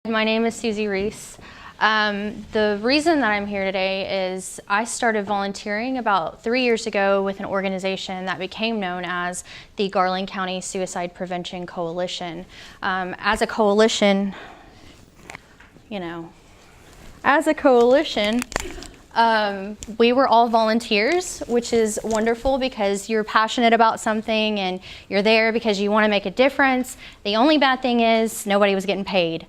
My name is Susie Reece. The reason that I'm here today is I started volunteering about 3 years ago with an organization that became known as the Garland County Suicide Prevention Coalition. As a coalition, we were all volunteers, which is wonderful because you're passionate about something and you're there because you want to make a difference. The only bad thing is nobody was getting paid,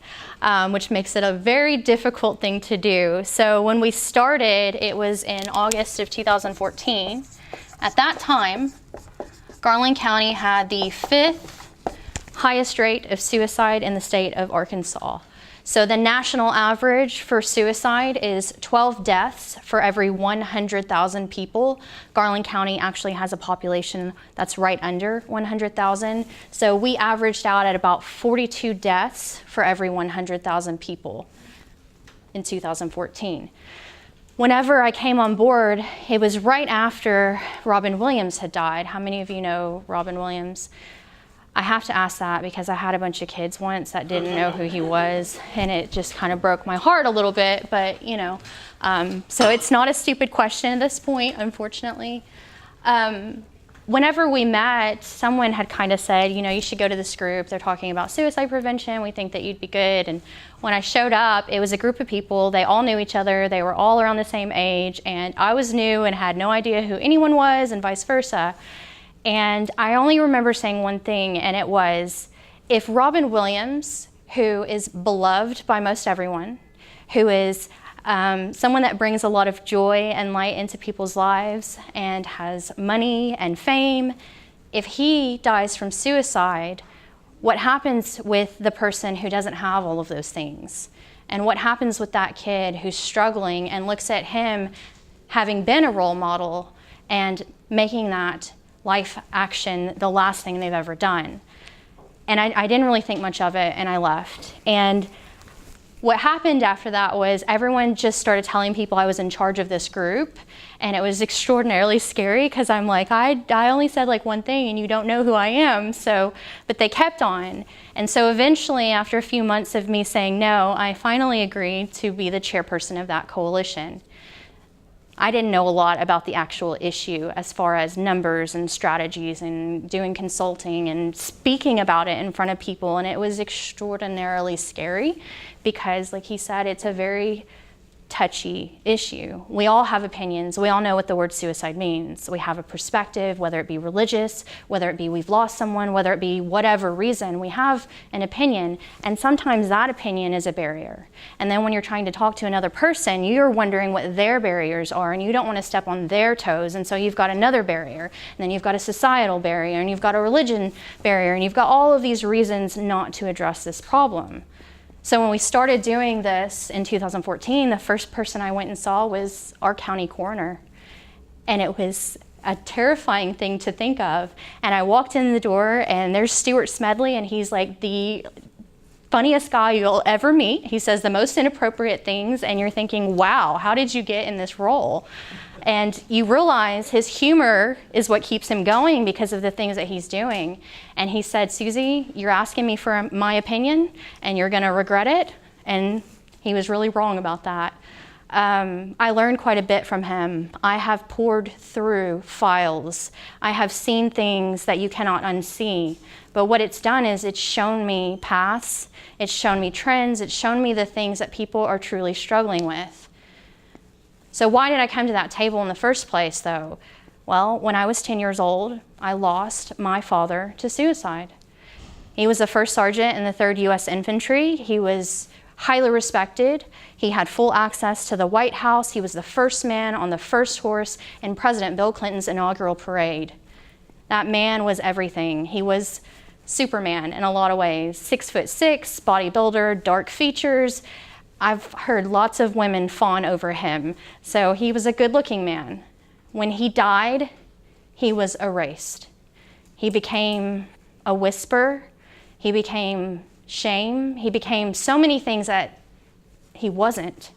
which makes it a very difficult thing to do. So when we started, it was in August of 2014. At that time, Garland County had the 5th highest rate of suicide in the state of Arkansas. So the national average for suicide is 12 deaths for every 100,000 people. Garland County actually has a population that's right under 100,000. So we averaged out at about 42 deaths for every 100,000 people in 2014. Whenever I came on board, it was right after Robin Williams had died. How many of you know Robin Williams? I have to ask that because I had a bunch of kids once that didn't know who he was, and it just kind of broke my heart a little bit, but so it's not a stupid question at this point, unfortunately. Whenever we met, someone had kind of said, you should go to this group. They're talking about suicide prevention. We think that you'd be good. And when I showed up, it was a group of people. They all knew each other. They were all around the same age, and I was new and had no idea who anyone was and vice versa. And I only remember saying one thing, and it was, if Robin Williams, who is beloved by most everyone, who is someone that brings a lot of joy and light into people's lives and has money and fame, if he dies from suicide, what happens with the person who doesn't have all of those things? And what happens with that kid who's struggling and looks at him having been a role model and making that life action the last thing they've ever done? And I didn't really think much of it, and I left. And what happened after that was everyone just started telling people I was in charge of this group, and it was extraordinarily scary because I'm like, I only said like one thing and you don't know who I am. But they kept on. And so eventually, after a few months of me saying no, I finally agreed to be the chairperson of that coalition. I didn't know a lot about the actual issue as far as numbers and strategies and doing consulting and speaking about it in front of people, and it was extraordinarily scary because, like he said, it's a very touchy issue. We all have opinions. We all know what the word suicide means. We have a perspective, whether it be religious, whether it be we've lost someone, whether it be whatever reason, we have an opinion, and sometimes that opinion is a barrier. And then when you're trying to talk to another person, you're wondering what their barriers are, and you don't want to step on their toes, and so you've got another barrier, and then you've got a societal barrier, and you've got a religion barrier, and you've got all of these reasons not to address this problem. So when we started doing this in 2014, the first person I went and saw was our county coroner. And it was a terrifying thing to think of. And I walked in the door, and there's Stuart Smedley, and he's like the funniest guy you'll ever meet. He says the most inappropriate things, and you're thinking, wow, how did you get in this role? And you realize his humor is what keeps him going because of the things that he's doing. And he said, Susie, you're asking me for my opinion, and you're going to regret it. And he was really wrong about that. I learned quite a bit from him. I have poured through files. I have seen things that you cannot unsee. But what it's done is it's shown me paths, it's shown me trends, it's shown me the things that people are truly struggling with. So why did I come to that table in the first place, though? Well, when I was 10 years old, I lost my father to suicide. He was the first sergeant in the 3rd U.S. Infantry. He was highly respected. He had full access to the White House. He was the first man on the first horse in President Bill Clinton's inaugural parade. That man was everything. He was Superman in a lot of ways. 6'6", bodybuilder, dark features. I've heard lots of women fawn over him. So he was a good-looking man. When he died, he was erased. He became a whisper. He became shame. He became so many things that he wasn't.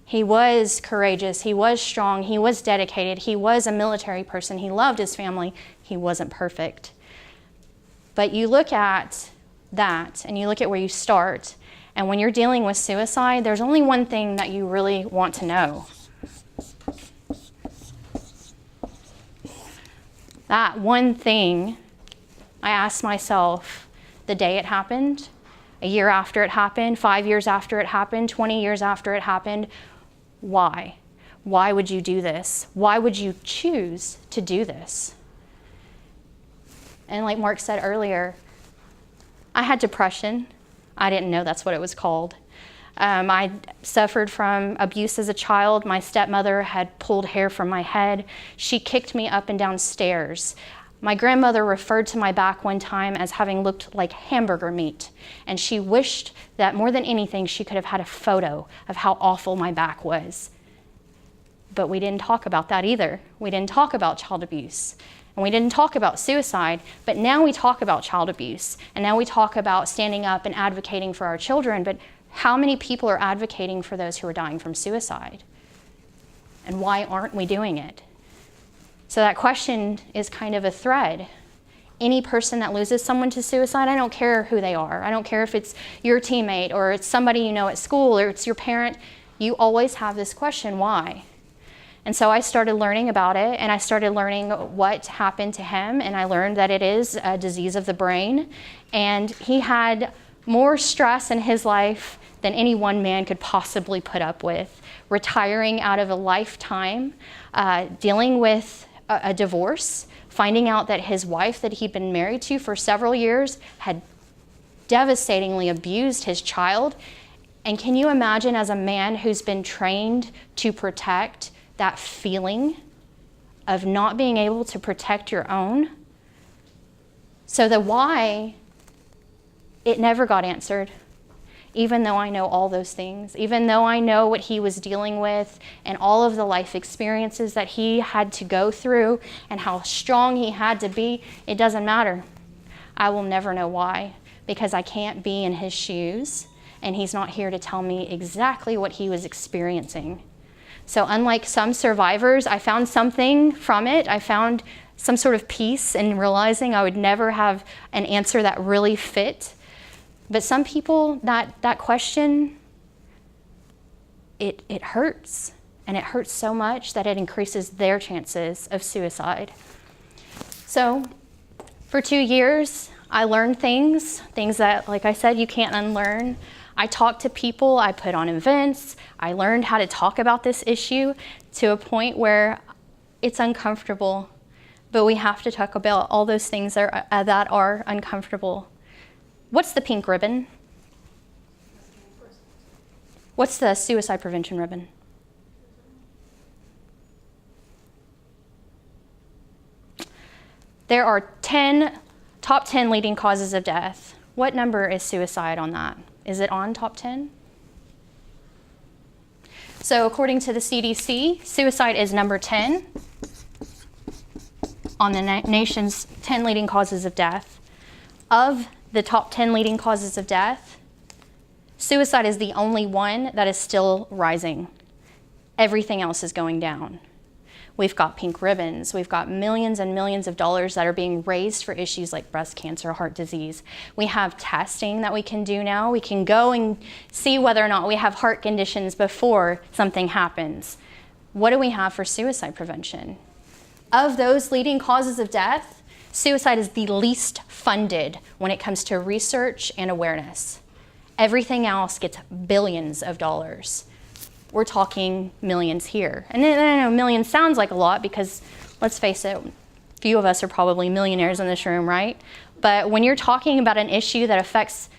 He was courageous. He was strong. He was dedicated. He was a military person. He loved his family. He wasn't perfect. But you look at that and you look at where you start, And when you're dealing with suicide, there's only one thing that you really want to know. That one thing, I asked myself the day it happened, a year after it happened, 5 years after it happened, 20 years after it happened, why? Why would you do this? Why would you choose to do this? And like Mark said earlier, I had depression. I didn't know that's what it was called. I suffered from abuse as a child. My stepmother had pulled hair from my head. She kicked me up and down stairs. My grandmother referred to my back one time as having looked like hamburger meat, and she wished that more than anything she could have had a photo of how awful my back was. But we didn't talk about that either. We didn't talk about child abuse. And we didn't talk about suicide, but now we talk about child abuse. And now we talk about standing up and advocating for our children. But how many people are advocating for those who are dying from suicide? And why aren't we doing it? So that question is kind of a thread. Any person that loses someone to suicide, I don't care who they are. I don't care if it's your teammate or it's somebody you know at school or it's your parent. You always have this question, why? And so I started learning about it, and I started learning what happened to him, and I learned that it is a disease of the brain, and he had more stress in his life than any one man could possibly put up with. Retiring out of a lifetime, dealing with a divorce, finding out that his wife that he'd been married to for several years had devastatingly abused his child. And can you imagine, as a man who's been trained to protect, that feeling of not being able to protect your own? So the why, it never got answered, even though I know all those things, even though I know what he was dealing with and all of the life experiences that he had to go through and how strong he had to be. It doesn't matter. I will never know why, because I can't be in his shoes, and he's not here to tell me exactly what he was experiencing. So unlike some survivors, I found something from it. I found some sort of peace in realizing I would never have an answer that really fit. But some people, that question, it hurts. And it hurts so much that it increases their chances of suicide. So for 2 years, I learned things that, like I said, you can't unlearn. I talked to people, I put on events, I learned how to talk about this issue to a point where it's uncomfortable, but we have to talk about all those things that are uncomfortable. What's the pink ribbon? What's the suicide prevention ribbon? There are top 10 leading causes of death. What number is suicide on that? Is it on top 10? So according to the CDC, suicide is number 10 on the nation's 10 leading causes of death. Of the top 10 leading causes of death, suicide is the only one that is still rising. Everything else is going down. We've got pink ribbons. We've got millions and millions of dollars that are being raised for issues like breast cancer, heart disease. We have testing that we can do now. We can go and see whether or not we have heart conditions before something happens. What do we have for suicide prevention? Of those leading causes of death, suicide is the least funded when it comes to research and awareness. Everything else gets billions of dollars. We're talking millions here. And I know millions sounds like a lot because, let's face it, few of us are probably millionaires in this room, right? But when you're talking about an issue that affects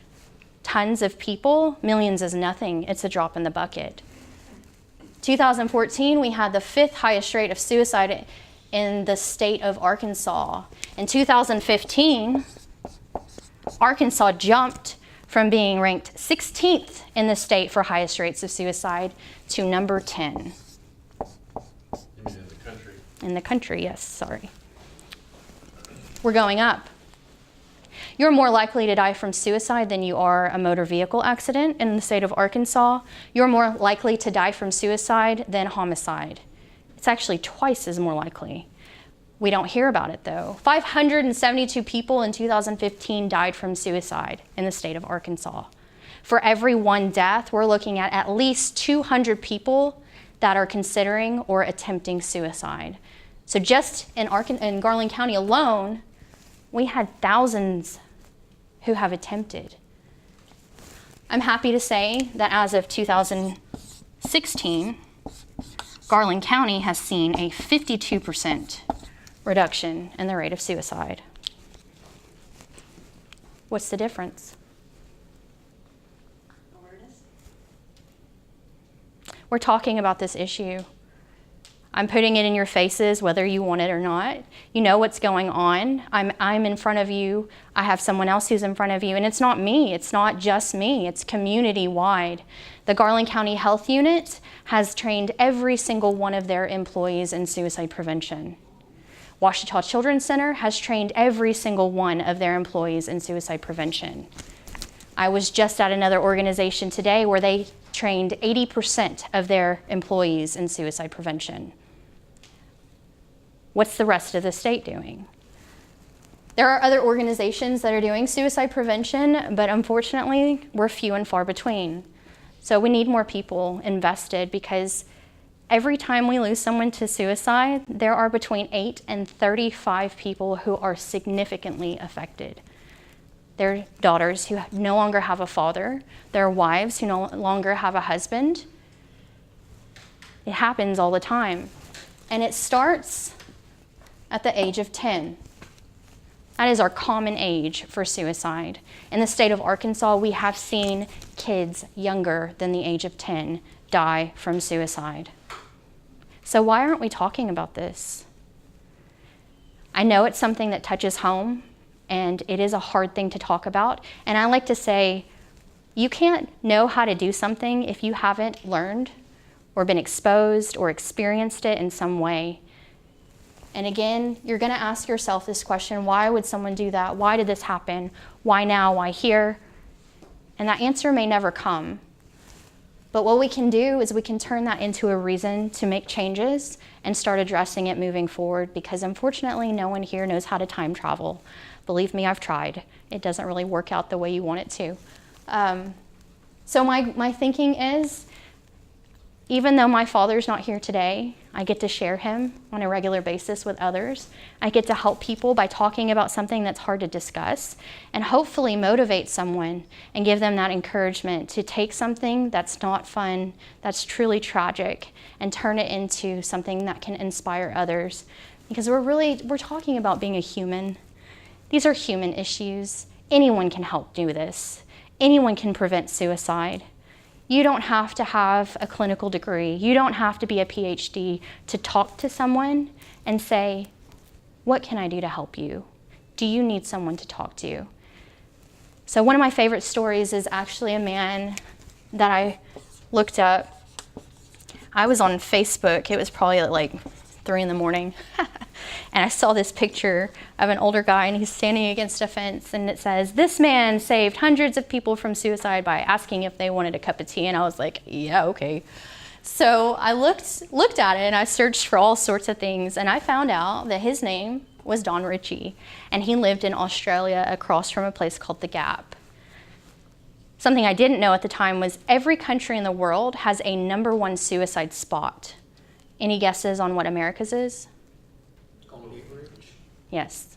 tons of people, millions is nothing. It's a drop in the bucket. 2014, we had the 5th highest rate of suicide in the state of Arkansas. In 2015, Arkansas jumped from being ranked 16th in the state for highest rates of suicide to number 10. You mean in the country? In the country, yes, sorry. We're going up. You're more likely to die from suicide than you are a motor vehicle accident in the state of Arkansas. You're more likely to die from suicide than homicide. It's actually twice as more likely. We don't hear about it though. 572 people in 2015 died from suicide in the state of Arkansas. For every one death, we're looking at least 200 people that are considering or attempting suicide. So just in Garland County alone, we had thousands who have attempted. I'm happy to say that as of 2016, Garland County has seen a 52% reduction in the rate of suicide. What's the difference? Awareness. We're talking about this issue. I'm putting it in your faces whether you want it or not. You know what's going on. I'm in front of you. I have someone else who's in front of you. And it's not me. It's not just me. It's community-wide. The Garland County Health Unit has trained every single one of their employees in suicide prevention. Ouachita Children's Center has trained every single one of their employees in suicide prevention. I was just at another organization today where they trained 80% of their employees in suicide prevention. What's the rest of the state doing? There are other organizations that are doing suicide prevention, but unfortunately, we're few and far between. So we need more people invested, because every time we lose someone to suicide, there are between 8 and 35 people who are significantly affected. Their daughters who no longer have a father, their wives who no longer have a husband. It happens all the time. And it starts at the age of 10. That is our common age for suicide. In the state of Arkansas, we have seen kids younger than the age of 10 die from suicide. So why aren't we talking about this? I know it's something that touches home, and it is a hard thing to talk about. And I like to say, you can't know how to do something if you haven't learned or been exposed or experienced it in some way. And again, you're gonna ask yourself this question: why would someone do that? Why did this happen? Why now? Why here? And that answer may never come. But what we can do is we can turn that into a reason to make changes and start addressing it moving forward, because unfortunately, no one here knows how to time travel. Believe me, I've tried. It doesn't really work out the way you want it to. So my thinking is, even though my father's not here today, I get to share him on a regular basis with others. I get to help people by talking about something that's hard to discuss, and hopefully motivate someone and give them that encouragement to take something that's not fun, that's truly tragic, and turn it into something that can inspire others. Because we're talking about being a human. These are human issues. Anyone can help do this. Anyone can prevent suicide. You don't have to have a clinical degree. You don't have to be a PhD to talk to someone and say, what can I do to help you? Do you need someone to talk to? So one of my favorite stories is actually a man that I looked up. I was on Facebook. It was probably at like 3 in the morning. And I saw this picture of an older guy, and he's standing against a fence, and it says, "This man saved hundreds of people from suicide by asking if they wanted a cup of tea." And I was like, yeah, okay. So I looked at it, and I searched for all sorts of things, and I found out that his name was Don Ritchie, and he lived in Australia across from a place called The Gap. Something I didn't know at the time was every country in the world has a #1 suicide spot. Any guesses on what America's is? Yes.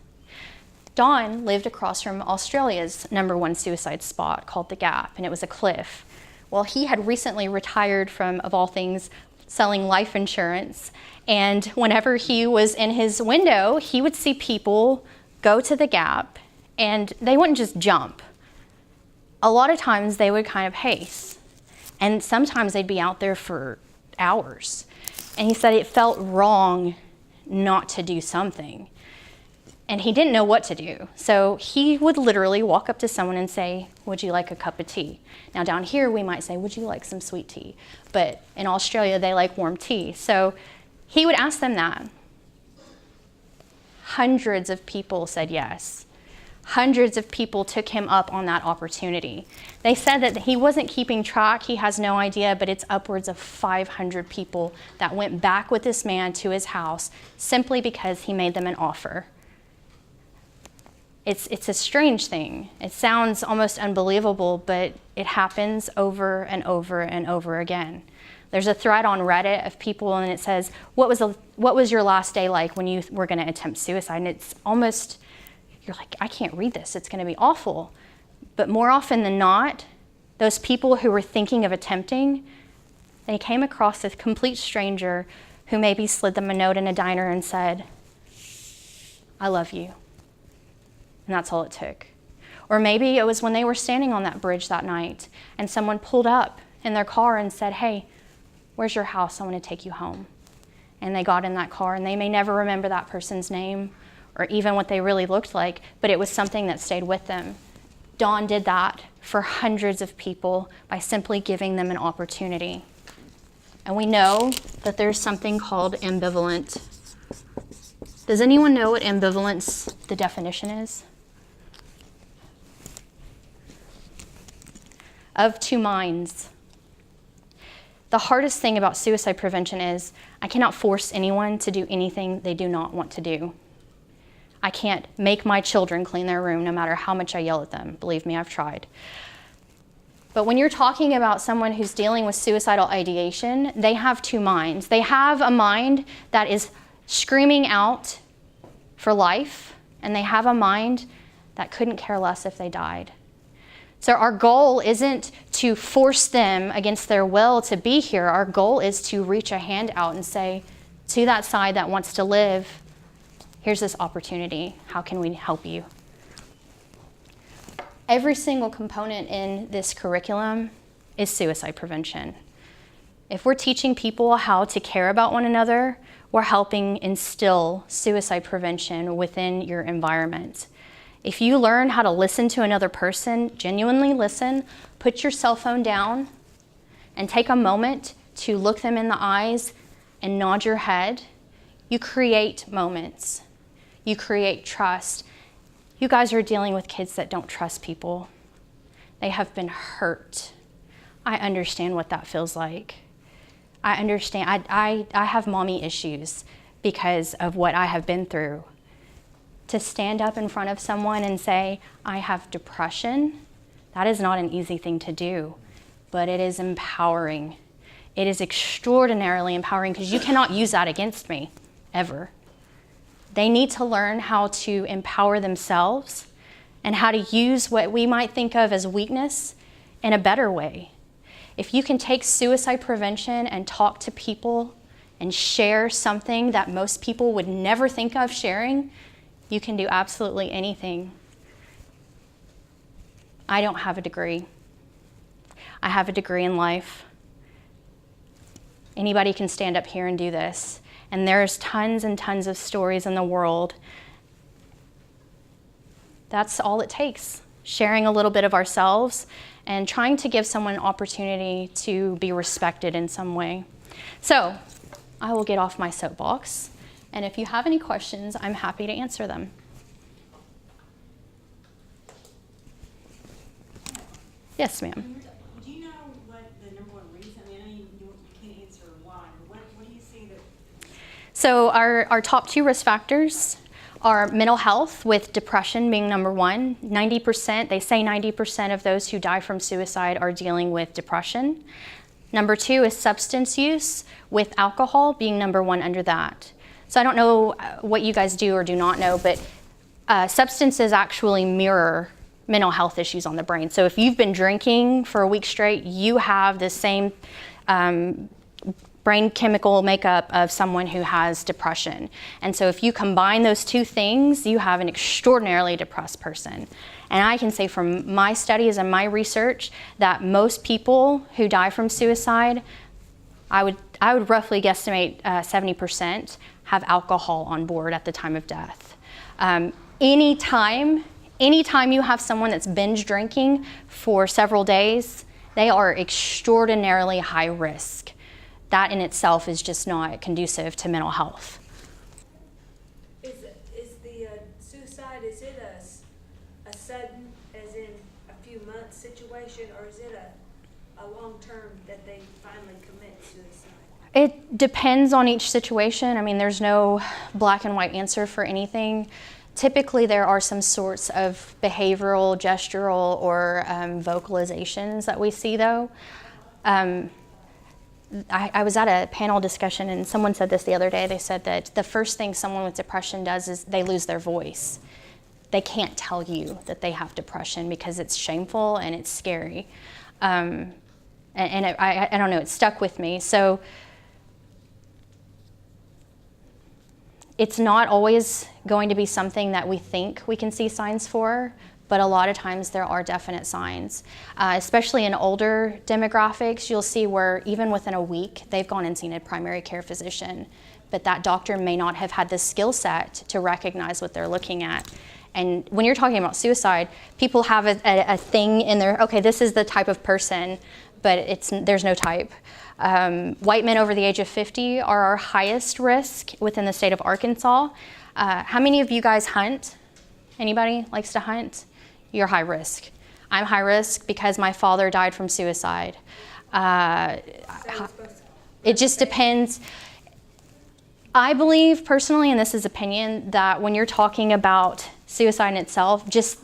Don lived across from Australia's #1 suicide spot called The Gap, and it was a cliff. Well, he had recently retired from, of all things, selling life insurance, and whenever he was in his window, he would see people go to The Gap, and they wouldn't just jump. A lot of times they would kind of pace, and sometimes they'd be out there for hours. And he said it felt wrong not to do something. And he didn't know what to do. So he would literally walk up to someone and say, "Would you like a cup of tea?" Now down here we might say, "Would you like some sweet tea?" But in Australia they like warm tea. So he would ask them that. Hundreds of people said yes. Hundreds of people took him up on that opportunity. They said that he wasn't keeping track, he has no idea, but it's upwards of 500 people that went back with this man to his house simply because he made them an offer. It's a strange thing. It sounds almost unbelievable, but it happens over and over and over again. There's a thread on Reddit of people, and it says, what was your last day like when you were going to attempt suicide? And it's almost, you're like, I can't read this. It's going to be awful. But more often than not, those people who were thinking of attempting, they came across a complete stranger who maybe slid them a note in a diner and said, I love you. And that's all it took. Or maybe it was when they were standing on that bridge that night and someone pulled up in their car and said, hey, where's your house? I want to take you home. And they got in that car, and they may never remember that person's name or even what they really looked like, but it was something that stayed with them. Dawn did that for hundreds of people by simply giving them an opportunity. And we know that there's something called ambivalent. Does anyone know what ambivalence, the definition is? Of two minds. The hardest thing about suicide prevention is I cannot force anyone to do anything they do not want to do. I can't make my children clean their room no matter how much I yell at them. Believe me, I've tried. But when you're talking about someone who's dealing with suicidal ideation, they have two minds. They have a mind that is screaming out for life, and they have a mind that couldn't care less if they died. So our goal isn't to force them against their will to be here. Our goal is to reach a hand out and say to that side that wants to live, here's this opportunity. How can we help you? Every single component in this curriculum is suicide prevention. If we're teaching people how to care about one another, we're helping instill suicide prevention within your environment. If you learn how to listen to another person, genuinely listen, put your cell phone down and take a moment to look them in the eyes and nod your head, you create moments. You create trust. You guys are dealing with kids that don't trust people. They have been hurt. I understand what that feels like. I understand. I have mommy issues because of what I have been through. To stand up in front of someone and say, I have depression, that is not an easy thing to do, but it is empowering. It is extraordinarily empowering because you cannot use that against me, ever. They need to learn how to empower themselves and how to use what we might think of as weakness in a better way. If you can take suicide prevention and talk to people and share something that most people would never think of sharing, you can do absolutely anything. I don't have a degree. I have a degree in life. Anybody can stand up here and do this. And there's tons and tons of stories in the world. That's all it takes. Sharing a little bit of ourselves and trying to give someone an opportunity to be respected in some way. So I will get off my soapbox. And if you have any questions, I'm happy to answer them. Yes, ma'am. Do you know what the number one reason, I know you can't answer why, but what do you see that? So our top two risk factors are mental health, with depression being number one. 90%, they say 90% of those who die from suicide are dealing with depression. Number two is substance use, with alcohol being number one under that. So I don't know what you guys do or do not know, but substances actually mirror mental health issues on the brain. So if you've been drinking for a week straight, you have the same brain chemical makeup of someone who has depression. And so if you combine those two things, you have an extraordinarily depressed person. And I can say from my studies and my research that most people who die from suicide, I would roughly guesstimate 70% have alcohol on board at the time of death. Anytime you have someone that's binge drinking for several days, they are extraordinarily high risk. That in itself is just not conducive to mental health. Is the suicide, is it a sudden, as in a few months situation, or is it a long term that they finally commit suicide? It depends on each situation. I mean, there's no black and white answer for anything. Typically, there are some sorts of behavioral, gestural, or vocalizations that we see, though. I was at a panel discussion, and someone said this the other day. They said that the first thing someone with depression does is they lose their voice. They can't tell you that they have depression because it's shameful and it's scary. I don't know, it stuck with me. So it's not always going to be something that we think we can see signs for, but a lot of times there are definite signs. Especially in older demographics, you'll see where even within a week, they've gone and seen a primary care physician, but that doctor may not have had the skill set to recognize what they're looking at. And when you're talking about suicide, people have a thing in their, okay, this is the type of person, but there's no type. White men over the age of 50 are our highest risk within the state of Arkansas. How many of you guys hunt? Anybody likes to hunt? You're high risk. I'm high risk because my father died from suicide. It just depends. I believe personally, and this is opinion, that when you're talking about suicide in itself, just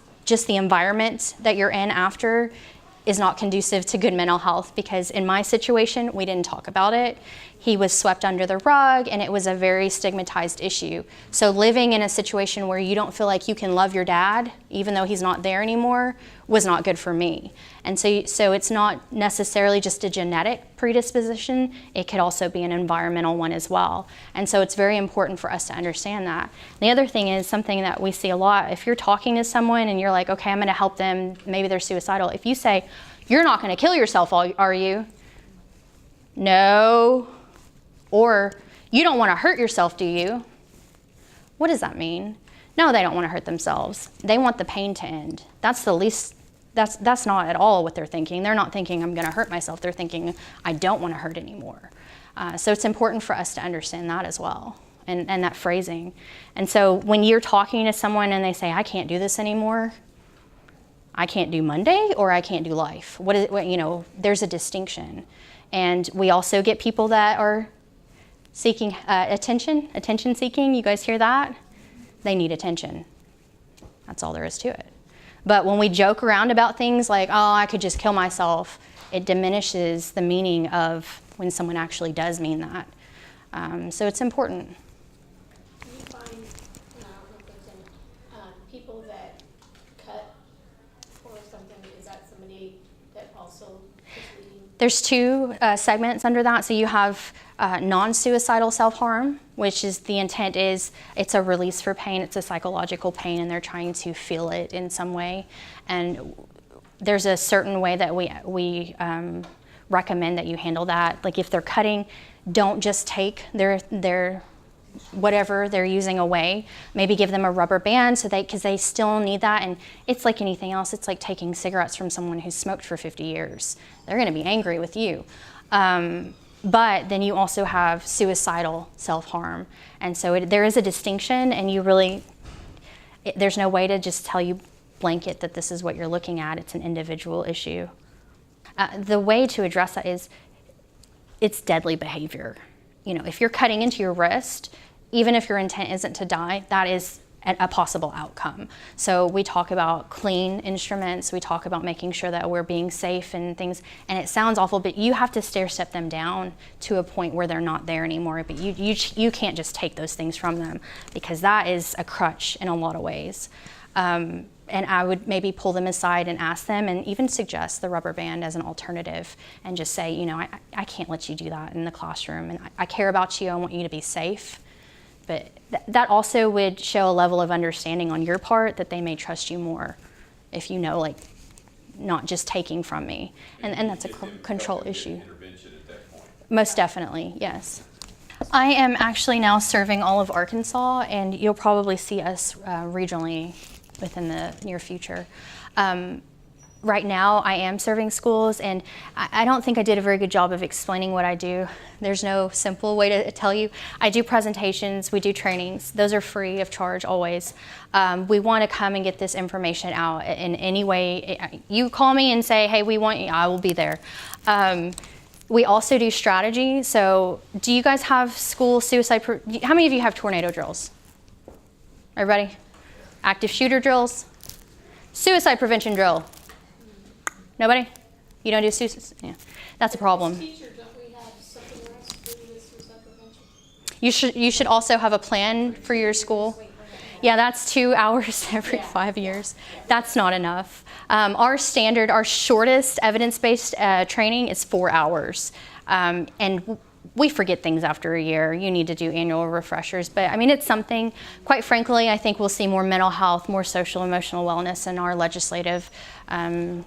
the environment that you're in after is not conducive to good mental health, because in my situation, we didn't talk about it. He was swept under the rug, and it was a very stigmatized issue. So living in a situation where you don't feel like you can love your dad, even though he's not there anymore, was not good for me. And so it's not necessarily just a genetic predisposition, it could also be an environmental one as well. And so it's very important for us to understand that. The other thing is something that we see a lot. If you're talking to someone and you're like, okay, I'm gonna help them, maybe they're suicidal. If you say, you're not gonna kill yourself, are you? No. Or, you don't wanna hurt yourself, do you? What does that mean? No, they don't wanna hurt themselves. They want the pain to end. That's not at all what they're thinking. They're not thinking, I'm gonna hurt myself. They're thinking, I don't wanna hurt anymore. So it's important for us to understand that as well, and that phrasing. And so when you're talking to someone and they say, I can't do this anymore, I can't do Monday, or I can't do life. There's a distinction. And we also get people that are seeking attention seeking. You guys hear that? They need attention. That's all there is to it. But when we joke around about things like, oh, I could just kill myself, it diminishes the meaning of when someone actually does mean that. So it's important. Do you find people that cut or something, is that somebody that also is leading? There's two segments under that. So you have non-suicidal self-harm, which is the intent is it's a release for pain, it's a psychological pain, and they're trying to feel it in some way. And there's a certain way that we recommend that you handle that. Like if they're cutting, don't just take their whatever they're using away. Maybe give them a rubber band because they still need that. And it's like anything else. It's like taking cigarettes from someone who's smoked for 50 years. They're going to be angry with you. But then you also have suicidal self-harm. And so there is a distinction, and there's no way to just tell you blanket that this is what you're looking at. It's an individual issue. The way to address that is it's deadly behavior. If you're cutting into your wrist, even if your intent isn't to die, that is a possible outcome. So we talk about clean instruments, we talk about making sure that we're being safe and things, and it sounds awful, but you have to stair-step them down to a point where they're not there anymore, but you can't just take those things from them, because that is a crutch in a lot of ways. And I would maybe pull them aside and ask them, and even suggest the rubber band as an alternative, and just say, I can't let you do that in the classroom, and I care about you, I want you to be safe. But that also would show a level of understanding on your part that they may trust you more if not just taking from me. And that's a control issue. Intervention at that point. Most definitely, yes. I am actually now serving all of Arkansas, and you'll probably see us regionally within the near future. Right now, I am serving schools, and I don't think I did a very good job of explaining what I do. There's no simple way to tell you. I do presentations, we do trainings. Those are free of charge always. We want to come and get this information out in any way. You call me and say, hey, we want you, I will be there. We also do strategy. So do you guys have school suicide? How many of you have tornado drills? Everybody? Active shooter drills. Suicide prevention drill. Nobody? You don't do suicide? Yeah, that's a problem. Teacher, don't we have something else to do with suicide prevention? You should also have a plan for your school. Yeah, that's 2 hours every 5 years. That's not enough. Our shortest evidence-based training is 4 hours. And we forget things after a year. You need to do annual refreshers. But I mean, it's something, quite frankly, I think we'll see more mental health, more social emotional wellness in our legislative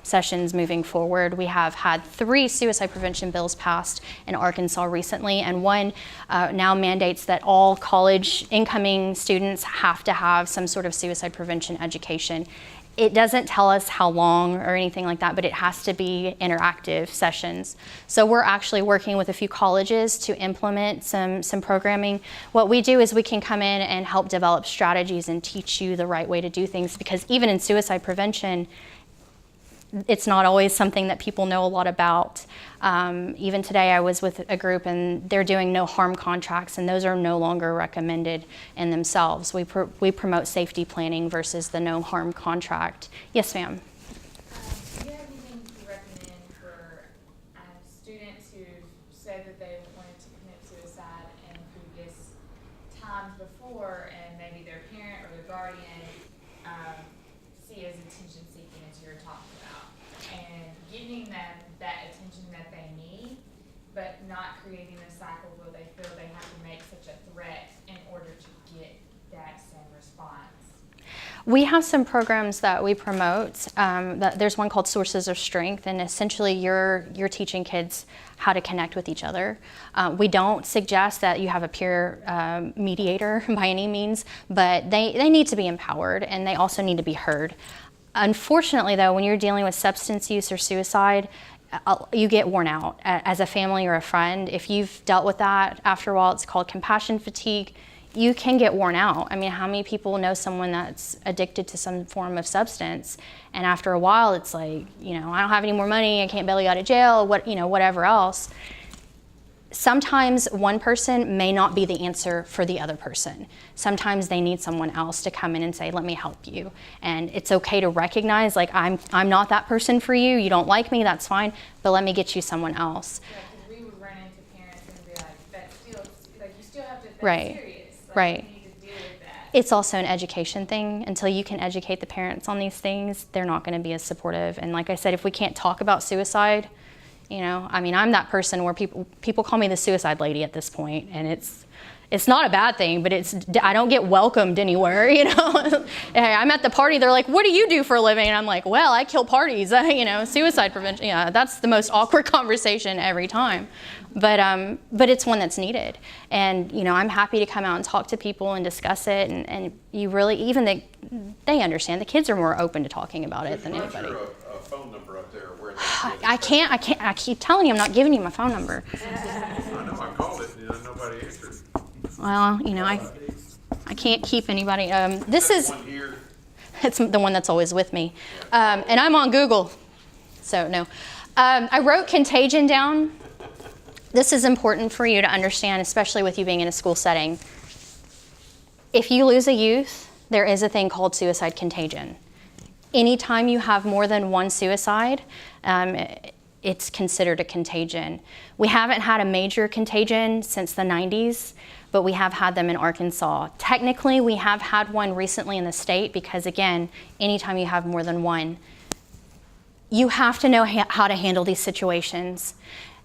sessions moving forward. We have had 3 suicide prevention bills passed in Arkansas recently, and one now mandates that all college incoming students have to have some sort of suicide prevention education. It doesn't tell us how long or anything like that, but it has to be interactive sessions. So we're actually working with a few colleges to implement some programming. What we do is we can come in and help develop strategies and teach you the right way to do things, because even in suicide prevention, it's not always something that people know a lot about. Even today I was with a group and they're doing no harm contracts, and those are no longer recommended in themselves. We promote safety planning versus the no harm contract. Yes, ma'am. Do you have anything to recommend for students who said that they wanted to commit suicide in previous times before, and maybe their parent or their guardian see as attention seeking, as you were talking about, and giving them that attention that they need, but not creating a cycle where they feel they have to make such a threat in order to get that same response? We have some programs that we promote. There's one called Sources of Strength, and essentially you're teaching kids how to connect with each other. We don't suggest that you have a peer mediator by any means, but they need to be empowered, and they also need to be heard. Unfortunately, though, when you're dealing with substance use or suicide, you get worn out as a family or a friend. If you've dealt with that, after a while, it's called compassion fatigue. You can get worn out. I mean, how many people know someone that's addicted to some form of substance, and after a while it's like, I don't have any more money, I can't bail you out of jail, whatever else. Sometimes one person may not be the answer for the other person. Sometimes they need someone else to come in and say, let me help you. And it's okay to recognize, like, I'm not that person for you, you don't like me, that's fine, but let me get you someone else. Yeah, because we would run into parents and be like, that's still, like, you still have to, that's Right. serious. Like, Right. you need to deal with that. It's also an education thing. Until you can educate the parents on these things, they're not going to be as supportive. And like I said, if we can't talk about suicide, I'm that person where people call me the suicide lady at this point, and it's not a bad thing, but I don't get welcomed anywhere, I'm at the party, they're like, what do you do for a living? And I'm like, well, I kill parties, suicide prevention. Yeah, that's the most awkward conversation every time. But it's one that's needed. And, I'm happy to come out and talk to people and discuss it, and you really, even they understand. The kids are more open to talking about it than anybody. A phone number up there where I keep telling you I'm not giving you my phone number. I know, I called it, nobody answered. Well, I can't keep anybody. This is, One here. it's the one that's always with me. And I'm on Google, so no. I wrote contagion down. This is important for you to understand, especially with you being in a school setting. If you lose a youth, there is a thing called suicide contagion. Anytime you have more than one suicide, it's considered a contagion. We haven't had a major contagion since the 90s, but we have had them in Arkansas. Technically, we have had one recently in the state because, again, anytime you have more than one, you have to know how to handle these situations.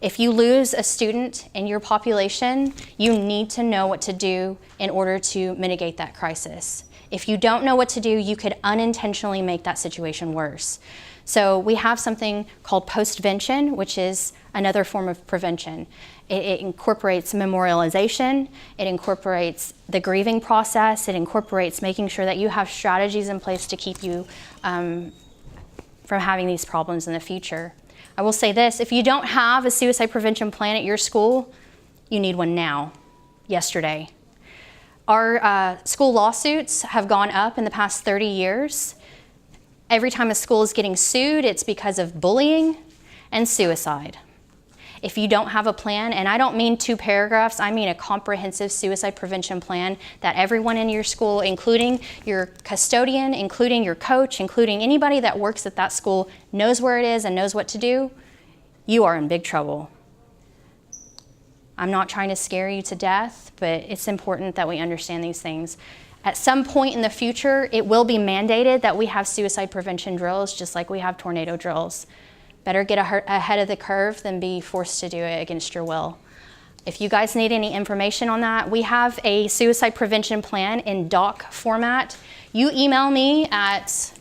If you lose a student in your population, you need to know what to do in order to mitigate that crisis. If you don't know what to do, you could unintentionally make that situation worse. So we have something called postvention, which is another form of prevention. It incorporates memorialization, it incorporates the grieving process, it incorporates making sure that you have strategies in place to keep you from having these problems in the future. I will say this, if you don't have a suicide prevention plan at your school, you need one now, yesterday. Our school lawsuits have gone up in the past 30 years. Every time a school is getting sued, it's because of bullying and suicide. If you don't have a plan, and I don't mean 2 paragraphs, I mean a comprehensive suicide prevention plan that everyone in your school, including your custodian, including your coach, including anybody that works at that school, knows where it is and knows what to do, you are in big trouble. I'm not trying to scare you to death, but it's important that we understand these things. At some point in the future, it will be mandated that we have suicide prevention drills, just like we have tornado drills. Better get ahead of the curve than be forced to do it against your will. If you guys need any information on that, we have a suicide prevention plan in doc format. You email me at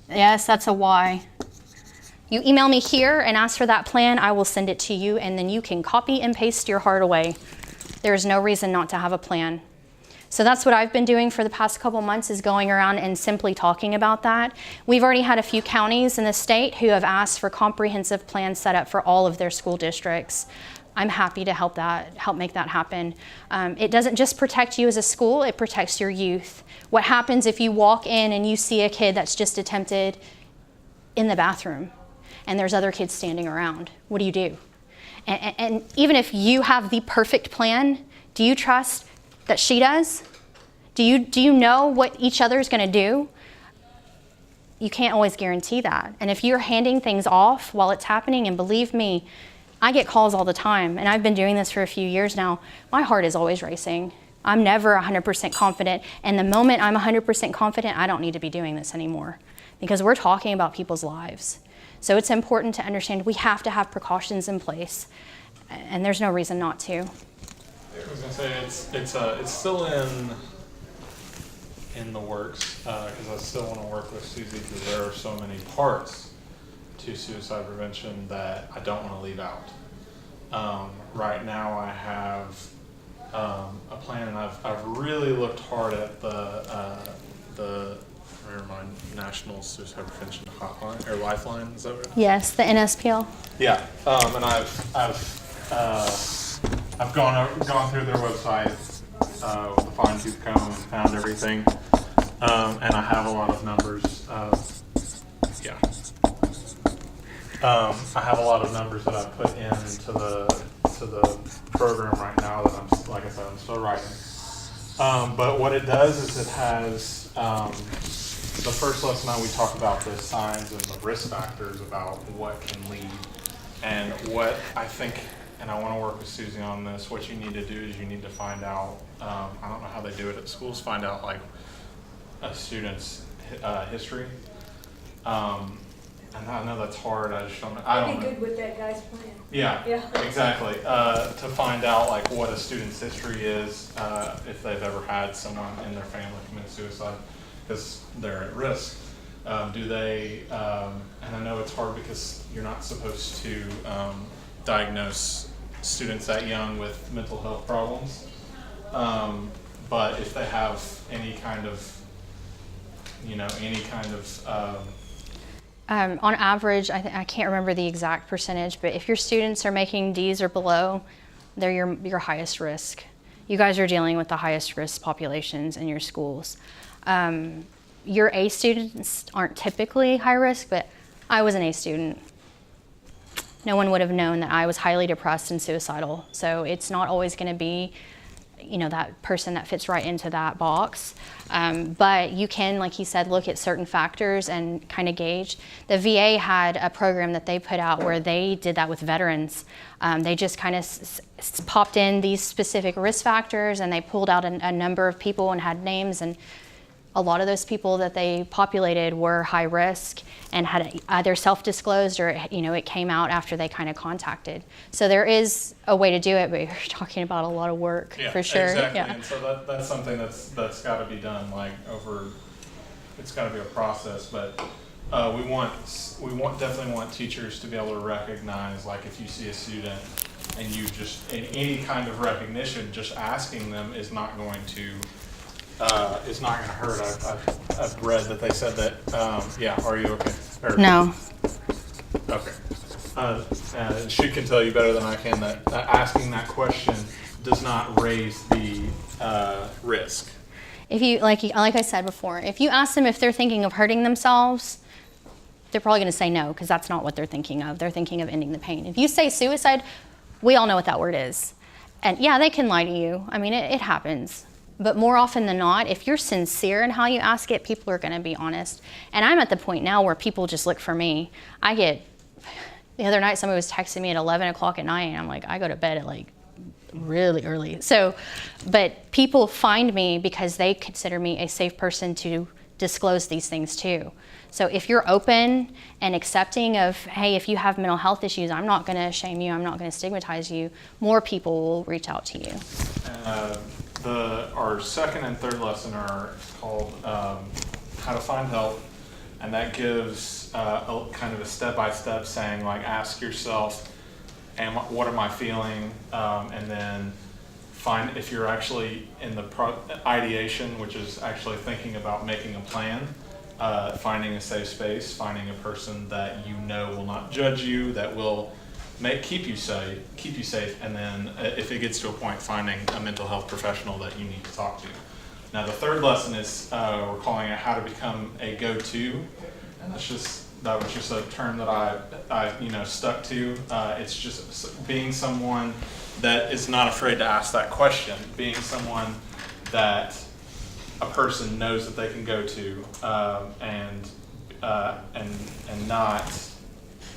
yes, that's a Y. You email me here and ask for that plan, I will send it to you, and then you can copy and paste your heart away. There's no reason not to have a plan. So that's what I've been doing for the past couple months, is going around and simply talking about that. We've already had a few counties in the state who have asked for comprehensive plans set up for all of their school districts. I'm happy to help make that happen. It doesn't just protect you as a school, it protects your youth. What happens if you walk in and you see a kid that's just attempted in the bathroom and there's other kids standing around? What do you do? And even if you have the perfect plan, do you trust that she does? Do you know what each other is going to do? You can't always guarantee that. And if you're handing things off while it's happening, and believe me, I get calls all the time, and I've been doing this for a few years now, my heart is always racing. I'm never 100% confident, and the moment I'm 100% confident, I don't need to be doing this anymore, because we're talking about people's lives. So it's important to understand we have to have precautions in place, and there's no reason not to. I was gonna say it's still in the works, because I still want to work with Susie, because there are so many parts to suicide prevention that I don't want to leave out. Right now I have a plan, and I've really looked hard at the National Suicide Prevention Hotline or Lifeline. Is that right? Yes, the NSPL. Yeah, and I've gone through their website with a fine-tooth comb and found everything, and I have a lot of numbers. I have a lot of numbers that I put into the program right now that I'm still writing. But what it does is it has the first lesson we talk about the signs and the risk factors about what can lead, and what I think. And I want to work with Susie on this. What you need to do is you need to find out, I don't know how they do it at schools, find out like a student's history. And I know that's hard, I just don't know. I'd be good with that guy's plan. Yeah, exactly. To find out like what a student's history is, if they've ever had someone in their family commit suicide, because they're at risk. Do they, and I know it's hard because you're not supposed to diagnose students that young with mental health problems, but if they have any kind of on average, I can't remember the exact percentage, but if your students are making D's or below, they're your highest risk. You guys are dealing with the highest risk populations in your schools. Your A students aren't typically high risk, but I was an A student. No one would have known that I was highly depressed and suicidal. So it's not always going to be, that person that fits right into that box. But you can, like he said, look at certain factors and kind of gauge. The VA had a program that they put out where they did that with veterans. They just kind of popped in these specific risk factors, and they pulled out a number of people and had names, and a lot of those people that they populated were high risk and had either self-disclosed or it came out after they kind of contacted. So there is a way to do it, but you're talking about a lot of work for sure. Exactly. Yeah. And so that's something that's got to be done it's got to be a process, but we definitely want teachers to be able to recognize, like if you see a student and you just, in any kind of recognition, just asking them is not going to hurt. I've read that they said that, are you okay? No. Okay. She can tell you better than I can that asking that question does not raise the risk. If you, like I said before, if you ask them if they're thinking of hurting themselves, they're probably going to say no, because that's not what they're thinking of. They're thinking of ending the pain. If you say suicide, we all know what that word is. And yeah, they can lie to you. I mean, it happens. But more often than not, if you're sincere in how you ask it, people are going to be honest. And I'm at the point now where people just look for me. The other night, somebody was texting me at 11 o'clock at night, and I'm like, I go to bed at like really early. So, but people find me because they consider me a safe person to disclose these things to. So if you're open and accepting of, hey, if you have mental health issues, I'm not going to shame you, I'm not going to stigmatize you, more people will reach out to you. Our second and third lesson are called How to Find Help, and that gives a kind of a step-by-step saying, like, ask yourself, what am I feeling, and then find, if you're actually in the ideation, which is actually thinking about making a plan, finding a safe space, finding a person that you know will not judge you, that will keep you safe, and then if it gets to a point, finding a mental health professional that you need to talk to. Now the third lesson is we're calling it How to Become a Go-To, and that was just a term that I stuck to. It's just being someone that is not afraid to ask that question, being someone that a person knows that they can go to, and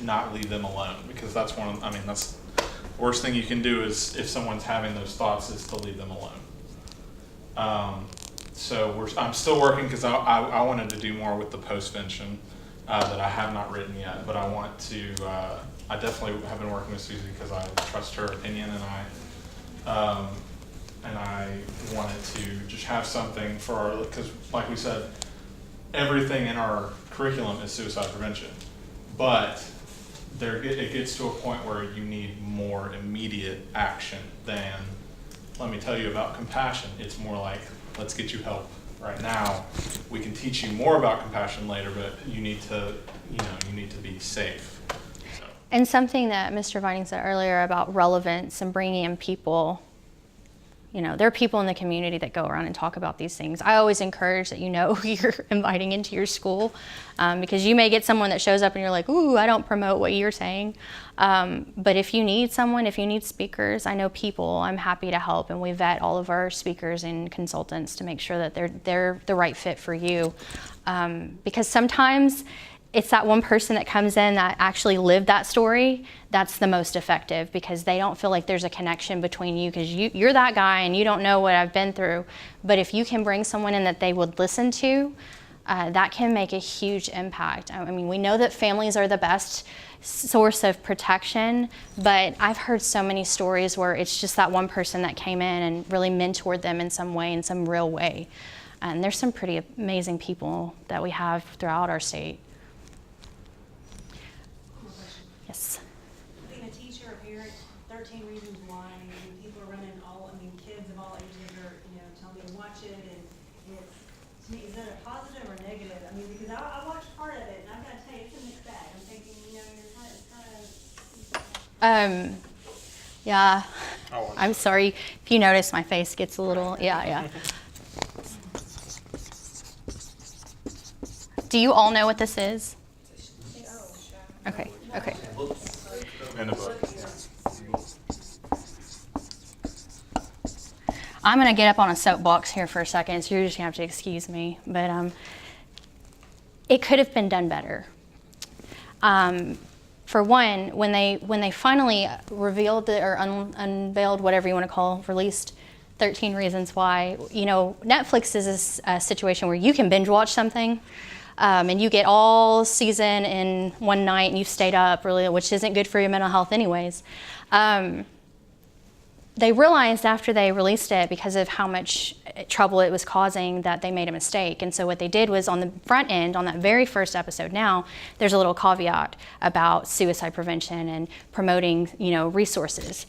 not leave them alone, because that's that's the worst thing you can do is, if someone's having those thoughts, is to leave them alone. So I'm still working, because I wanted to do more with the postvention that I have not written yet, but I want to. I definitely have been working with Susie because I trust her opinion, and I wanted to just have something for because like we said, everything in our curriculum is suicide prevention, but it gets to a point where you need more immediate action than, let me tell you about compassion. It's more like, let's get you help right now. We can teach you more about compassion later, but you need to be safe. So. And something that Mr. Vining said earlier about relevance and bringing in people. There are people in the community that go around and talk about these things. I always encourage that who you're inviting into your school, because you may get someone that shows up and you're like, ooh, I don't promote what you're saying. But if you need speakers, I know people, I'm happy to help, and we vet all of our speakers and consultants to make sure that they're the right fit for you. Because sometimes it's that one person that comes in that actually lived that story that's the most effective, because they don't feel like there's a connection between you, because you're that guy and you don't know what I've been through. But if you can bring someone in that they would listen to, that can make a huge impact. We know that families are the best source of protection, but I've heard so many stories where it's just that one person that came in and really mentored them in some way, in some real way. And there's some pretty amazing people that we have throughout our state. Yes. Being a teacher, a parent, 13 reasons why, people are running kids of all ages are, telling me to watch it, and it's, to me, is that a positive or negative? Because I watched part of it, and I've got to tell you, it's a mixed bag. I'm thinking, you're kind of. Yeah. I'm sorry if you notice my face gets a little, yeah. Do you all know what this is? Okay. In the book. I'm going to get up on a soapbox here for a second, so you're just going to have to excuse me. But it could have been done better. For one, when they finally revealed or unveiled, whatever you want to released 13 Reasons Why, Netflix is a situation where you can binge watch something. And you get all season in one night, and you've stayed up, really, which isn't good for your mental health anyways. They realized after they released it, because of how much trouble it was causing, that they made a mistake. And so what they did was, on the front end, on that very first episode now, there's a little caveat about suicide prevention and promoting, resources.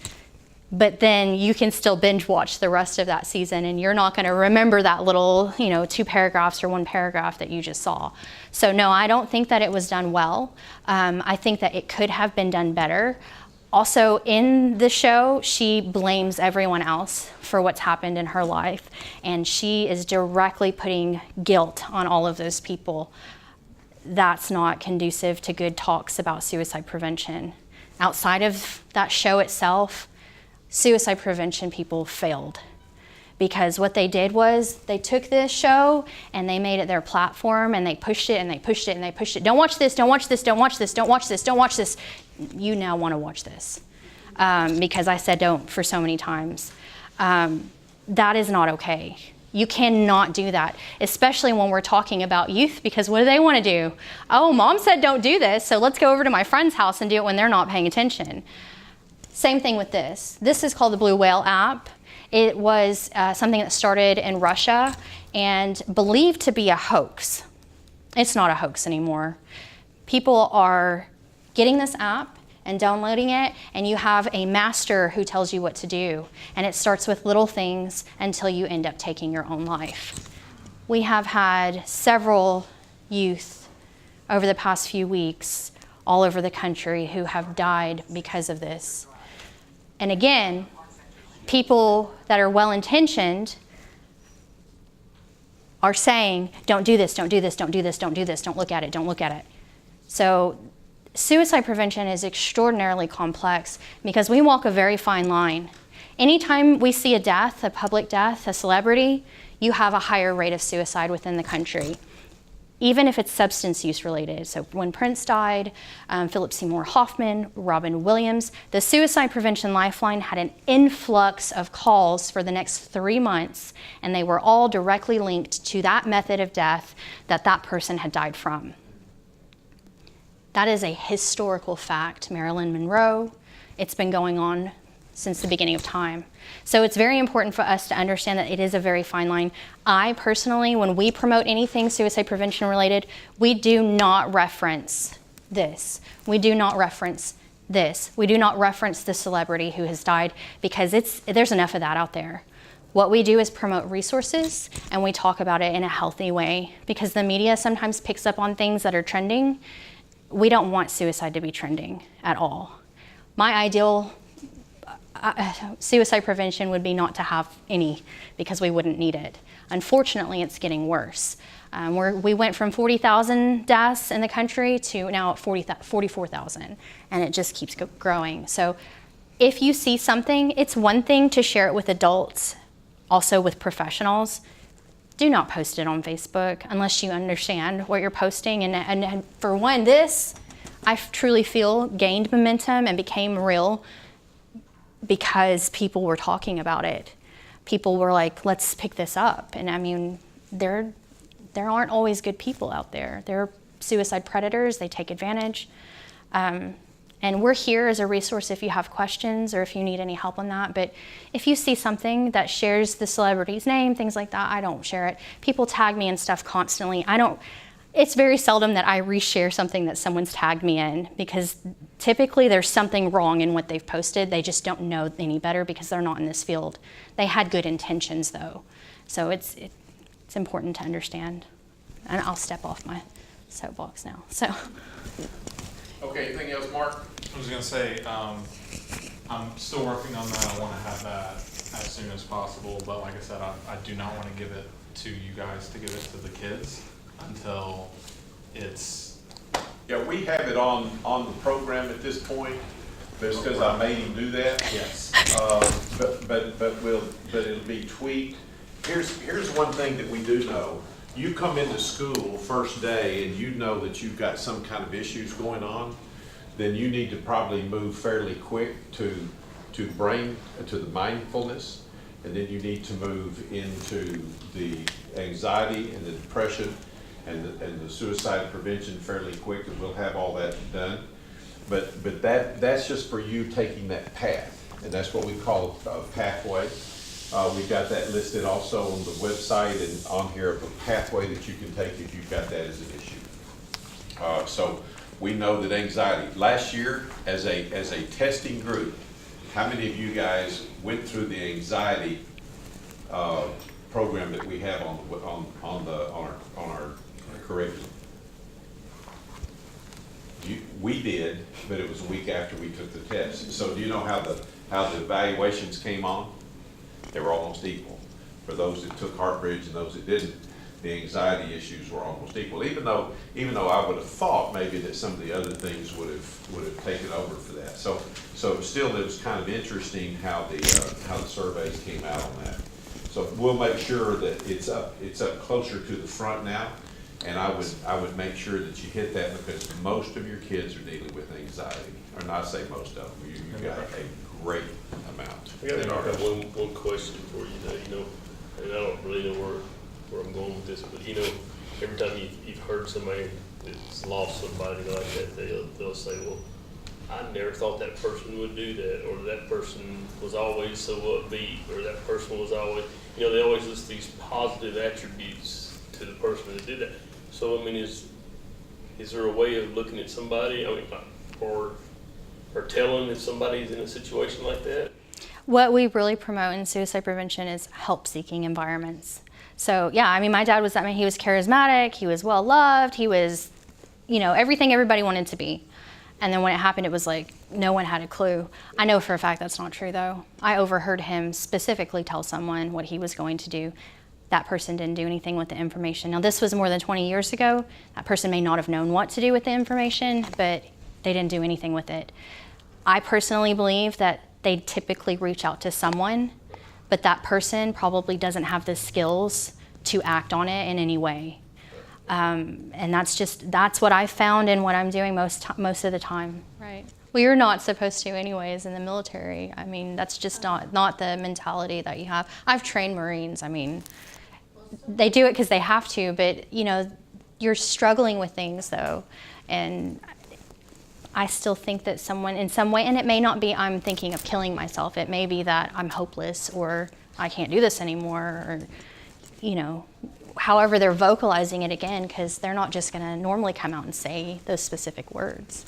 But then you can still binge watch the rest of that season, and you're not going to remember that little, 2 paragraphs or 1 paragraph that you just saw. So no, I don't think that it was done well. I think that it could have been done better. Also, in the show, she blames everyone else for what's happened in her life, and she is directly putting guilt on all of those people. That's not conducive to good talks about suicide prevention. Outside of that show itself, suicide prevention people failed, because what they did was they took this show and they made it their platform, and they pushed it and they pushed it and they pushed it. Don't watch this, don't watch this, don't watch this, don't watch this, don't watch this. You now want to watch this because I said don't for so many times. That is not okay. You cannot do that, especially when we're talking about youth, because what do they want to do? Oh, mom said don't do this, so let's go over to my friend's house and do it when they're not paying attention. Same thing with this. This is called the Blue Whale app. It was something that started in Russia and believed to be a hoax. It's not a hoax anymore. People are getting this app and downloading it, and you have a master who tells you what to do. And it starts with little things until you end up taking your own life. We have had several youth over the past few weeks all over the country who have died because of this. And again, people that are well-intentioned are saying, don't do this, don't do this, don't do this, don't do this, don't look at it, don't look at it. So suicide prevention is extraordinarily complex because we walk a very fine line. Anytime we see a death, a public death, a celebrity, you have a higher rate of suicide within the country, even if it's substance use related. So when Prince died, Philip Seymour Hoffman, Robin Williams, the Suicide Prevention Lifeline had an influx of calls for the next 3 months, and they were all directly linked to that method of death that that person had died from. That is a historical fact. Marilyn Monroe, it's been going on since the beginning of time. So it's very important for us to understand that it is a very fine line. I personally, when we promote anything suicide prevention related, we do not reference this. We do not reference this. We do not reference the celebrity who has died, because there's enough of that out there. What we do is promote resources, and we talk about it in a healthy way, because the media sometimes picks up on things that are trending. We don't want suicide to be trending at all. My ideal suicide prevention would be not to have any, because we wouldn't need it. Unfortunately, it's getting worse. We went from 40,000 deaths in the country to now at 44,000, and it just keeps growing. So if you see something, it's one thing to share it with adults, also with professionals. Do not post it on Facebook unless you understand what you're posting. And for one, this, I truly feel, gained momentum and became real because people were talking about it. People were like, let's pick this up. And I mean, there aren't always good people out there. There are suicide predators, they take advantage. And we're here as a resource if you have questions or if you need any help on that. But if you see something that shares the celebrity's name, things like that, I don't share it. People tag me in stuff constantly. It's very seldom that I reshare something that someone's tagged me in, because typically there's something wrong in what they've posted. They just don't know any better because they're not in this field. They had good intentions though. So it's important to understand. And I'll step off my soapbox now. So. Okay, anything else, Mark? I was gonna say, I'm still working on that. I wanna have that as soon as possible, but like I said, I do not wanna give it to you guys to give it to the kids until it's... Yeah, we have it on the program at this point, just because I made him do that. Yes. But it'll be tweaked. Here's one thing that we do know. You come into school first day and you know that you've got some kind of issues going on, then you need to probably move fairly quick to the mindfulness, and then you need to move into the anxiety and the depression and the suicide prevention fairly quick, and we'll have all that done. But that's just for you taking that path, and that's what we call a pathway. We've got that listed also on the website and on here of a pathway that you can take if you've got that as an issue. So we know that anxiety, last year as a testing group, how many of you guys went through the anxiety program that we have on our curriculum? We did, but it was a week after we took the test. So do you know how the evaluations came on? They were almost equal. For those that took HeartBridge and those that didn't, the anxiety issues were almost equal. Even though I would have thought maybe that some of the other things would have taken over for that. So still, it was kind of interesting how the surveys came out on that. So we'll make sure that it's up closer to the front now, and I would make sure that you hit that, because most of your kids are dealing with anxiety, or not say most of them. You got a great amount. I got one question for you. And I don't really know where I'm going with this, but every time you've heard somebody that's lost somebody like that, they'll say, well, I never thought that person would do that, or that person was always so upbeat, or that person was always, they always list these positive attributes to the person that did that. So, I mean, is there a way of looking at somebody, or telling if somebody's in a situation like that? What we really promote in suicide prevention is help-seeking environments. So yeah, I mean, my dad was he was charismatic, he was well-loved, he was, everything everybody wanted to be. And then when it happened, it was like, no one had a clue. I know for a fact that's not true though. I overheard him specifically tell someone what he was going to do. That person didn't do anything with the information. Now this was more than 20 years ago. That person may not have known what to do with the information, but they didn't do anything with it. I personally believe that they typically reach out to someone, but that person probably doesn't have the skills to act on it in any way. And that's what I found in what I'm doing most of the time. Right. Well, you're not supposed to anyways in the military. I mean, that's just not the mentality that you have. I've trained Marines. I mean, they do it because they have to, but you're struggling with things though. And I still think that someone in some way, and it may not be I'm thinking of killing myself, it may be that I'm hopeless or I can't do this anymore, or, however they're vocalizing it again, because they're not just gonna normally come out and say those specific words.